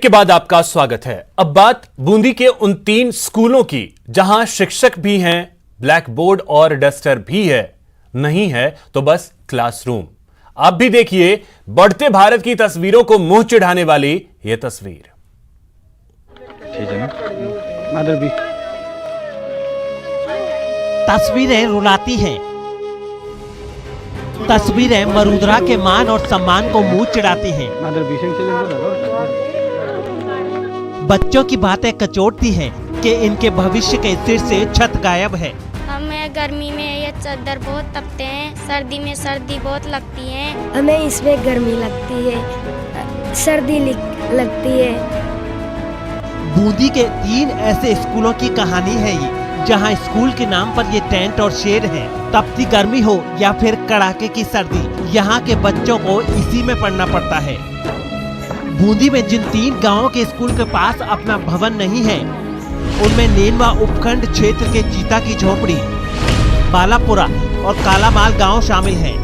के बाद आपका स्वागत है। अब बात बूंदी के उन 3 स्कूलों की जहां शिक्षक भी हैं, ब्लैक बोर्ड और डस्टर भी है, नहीं है तो बस क्लासरूम। आप भी देखिए बढ़ते भारत की तस्वीरों को मुंह चिढ़ाने वाली यह तस्वीर। ठीक है ना, मदर भी तस्वीरें रुलाती हैं। तस्वीरें मरुद्रा के मान और सम्मान को मुंह चिढ़ाती हैं। मदर भी बच्चों की बातें कचोटती हैं कि इनके भविष्य के सिर से छत गायब है। हमें गर्मी में ये चादर बहुत तपते हैं, सर्दी में सर्दी बहुत लगती है। हमें इसमें गर्मी लगती है, सर्दी लगती है। बूंदी के 3 ऐसे स्कूलों की कहानी है ये, जहां स्कूल के नाम पर ये टेंट और शेड है। तपती गर्मी हो या फिर कड़ाके की सर्दी, यहाँ के बच्चों को इसी में पढ़ना पड़ता है। बूंदी में जिन 3 गांवों के स्कूल के पास अपना भवन नहीं है, उनमें नेनवा उपखंड क्षेत्र के चीता की झोपड़ी, बालापुरा और कालामाल गांव शामिल हैं।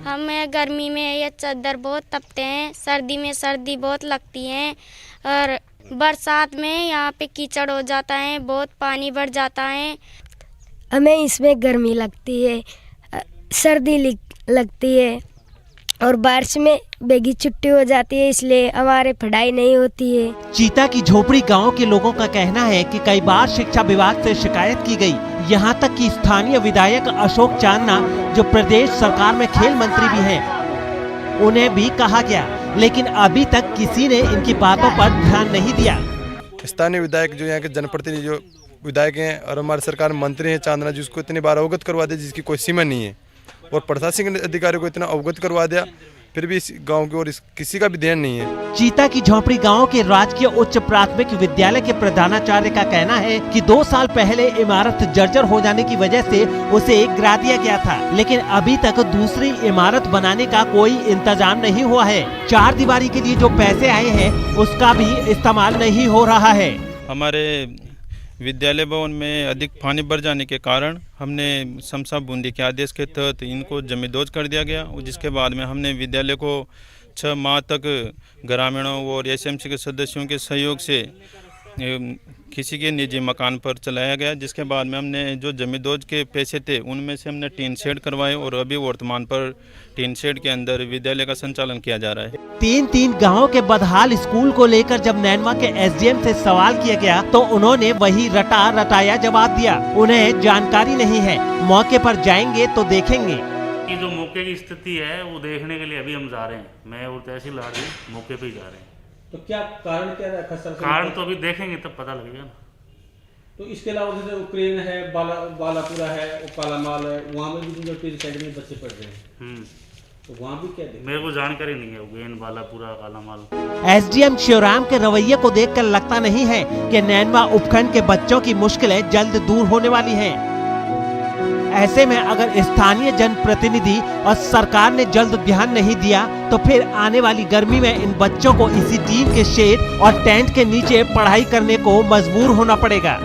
हमें गर्मी में ये चादर बहुत तपते हैं, सर्दी में सर्दी बहुत लगती है और बरसात में यहाँ पे कीचड़ हो जाता है, बहुत पानी बढ़ जाता है। हमें इसमें गर्मी लगती है, सर्दी लगती है और बारिश में बेगी छुट्टी हो जाती है, इसलिए हमारे पढ़ाई नहीं होती है। चीता की झोपड़ी गांव के लोगों का कहना है कि कई बार शिक्षा विभाग से शिकायत की गई, यहां तक कि स्थानीय विधायक अशोक चांदना, जो प्रदेश सरकार में खेल मंत्री भी हैं, उन्हें भी कहा गया, लेकिन अभी तक किसी ने इनकी बातों पर ध्यान नहीं दिया। स्थानीय विधायक जो यहाँ के जनप्रतिनिधि जो विधायक हैं और हमारे सरकार मंत्री हैं चांदना जी, उसको इतनी बार अवगत करवा दिया जिसकी कोई सीमा नहीं है, और प्रशासनिक अधिकारी को इतना अवगत करवा दिया, फिर भी इस गांव की ओर किसी का भी ध्यान नहीं है। चीता की झोपड़ी गांव के राजकीय उच्च प्राथमिक विद्यालय के प्रधानाचार्य का कहना है कि 2 साल पहले इमारत जर्जर हो जाने की वजह से उसे गिरा दिया गया था, लेकिन अभी तक दूसरी इमारत बनाने का कोई इंतजाम नहीं हुआ है। 4 दीवारी के लिए जो पैसे आए हैं उसका भी इस्तेमाल नहीं हो रहा है। हमारे विद्यालय भवन में अधिक पानी बढ़ जाने के कारण हमने समसा बूंदी के आदेश के तहत इनको जमींदोज कर दिया गया, जिसके बाद में हमने विद्यालय को 6 माह तक ग्रामीणों और एसएमसी के सदस्यों के सहयोग से किसी के निजी मकान पर चलाया गया, जिसके बाद में हमने जो जमींदोज के पैसे थे उनमें से हमने टीन शेड करवाए और अभी वर्तमान पर टीन शेड के अंदर विद्यालय का संचालन किया जा रहा है। 3 गांवों के बदहाल स्कूल को लेकर जब नैनवा के एसडीएम से सवाल किया गया तो उन्होंने वही रटाया जवाब दिया, उन्हें जानकारी नहीं है, मौके पर जाएंगे तो देखेंगे। कि जो मौके की स्थिति है वो देखने के लिए अभी हम जा रहे हैं, मैं और तहसीलदार जी मौके पे ही जा रहे हैं। तो क्या कारण क्या रखा सर? कारण तो अभी देखेंगे तब पता लगेगा ना। तो इसके अलावा जैसे उक्रेन है, बालापुरा है, कालामाल है, वहाँ में भी जो साइड में बच्चे पढ़ रहे हैं, तो वहाँ भी क्या देखें? मेरे को जानकारी नहीं है उक्रेन, बालापुरा, कालामाल। एसडीएम शिवराम के रवैये को देखकर लगता नहीं है कि नैनवा उपखंड के बच्चों की मुश्किलें जल्द दूर होने वाली हैं। ऐसे में अगर स्थानीय जनप्रतिनिधि और सरकार ने जल्द ध्यान नहीं दिया तो फिर आने वाली गर्मी में इन बच्चों को इसी टीन के शेड और टेंट के नीचे पढ़ाई करने को मजबूर होना पड़ेगा।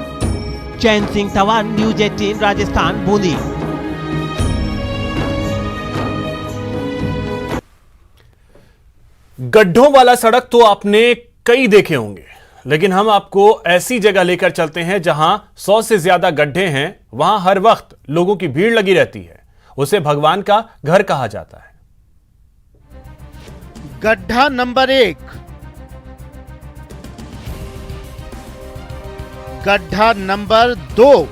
चैन सिंह तवान, न्यूज़ 18 राजस्थान, बूंदी। गड्ढों वाला सड़क तो आपने कई देखे होंगे, लेकिन हम आपको ऐसी जगह लेकर चलते हैं जहां 100 से ज्यादा गड्ढे हैं। वहां हर वक्त लोगों की भीड़ लगी रहती है, उसे भगवान का घर कहा जाता है। गड्ढा नंबर 1, गड्ढा नंबर 2,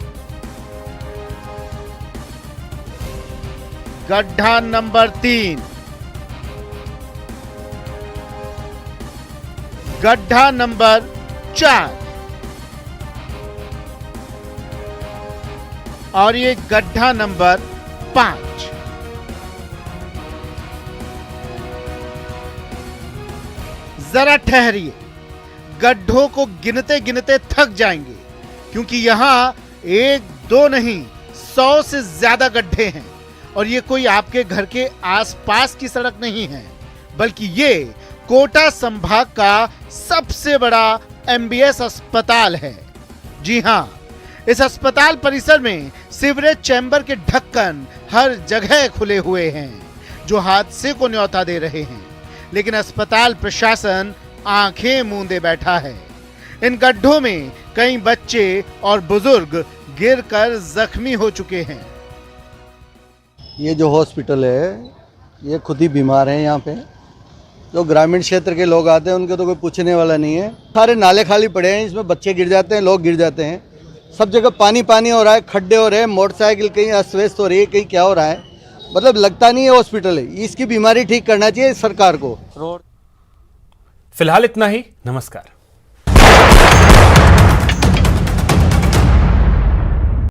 गड्ढा नंबर 3, गड्ढा नंबर 4 और ये गड्ढा नंबर 5। जरा ठहरिए, गड्ढों को गिनते गिनते थक जाएंगे, क्योंकि यहां 1 2 नहीं 100 से ज्यादा गड्ढे हैं। और ये कोई आपके घर के आसपास की सड़क नहीं है, बल्कि ये कोटा संभाग का सबसे बड़ा एमबीएस अस्पताल है। जी हां, इस अस्पताल परिसर में सीवरेज चैम्बर के ढक्कन हर जगह खुले हुए हैं, जो हादसे को न्योता दे रहे हैं। लेकिन अस्पताल प्रशासन आंखें मूंदे बैठा है। इन गड्ढों में कई बच्चे और बुजुर्ग गिरकर जख्मी हो चुके हैं। ये जो हॉस्पिटल है ये खुद ही बीमार हैं। यहाँ पे जो ग्रामीण क्षेत्र के लोग आते हैं उनके तो कोई पूछने वाला नहीं है। सारे नाले खाली पड़े हैं, इसमें बच्चे गिर जाते हैं, लोग गिर जाते हैं। सब जगह पानी पानी हो रहा है, खड्डे हो रहे हैं, मोटरसाइकिल कहीं अस्त व्यस्त हो रही है, कहीं क्या हो रहा है, मतलब लगता नहीं है हॉस्पिटल है। इसकी बीमारी ठीक करना चाहिए सरकार को। फिलहाल इतना ही, नमस्कार।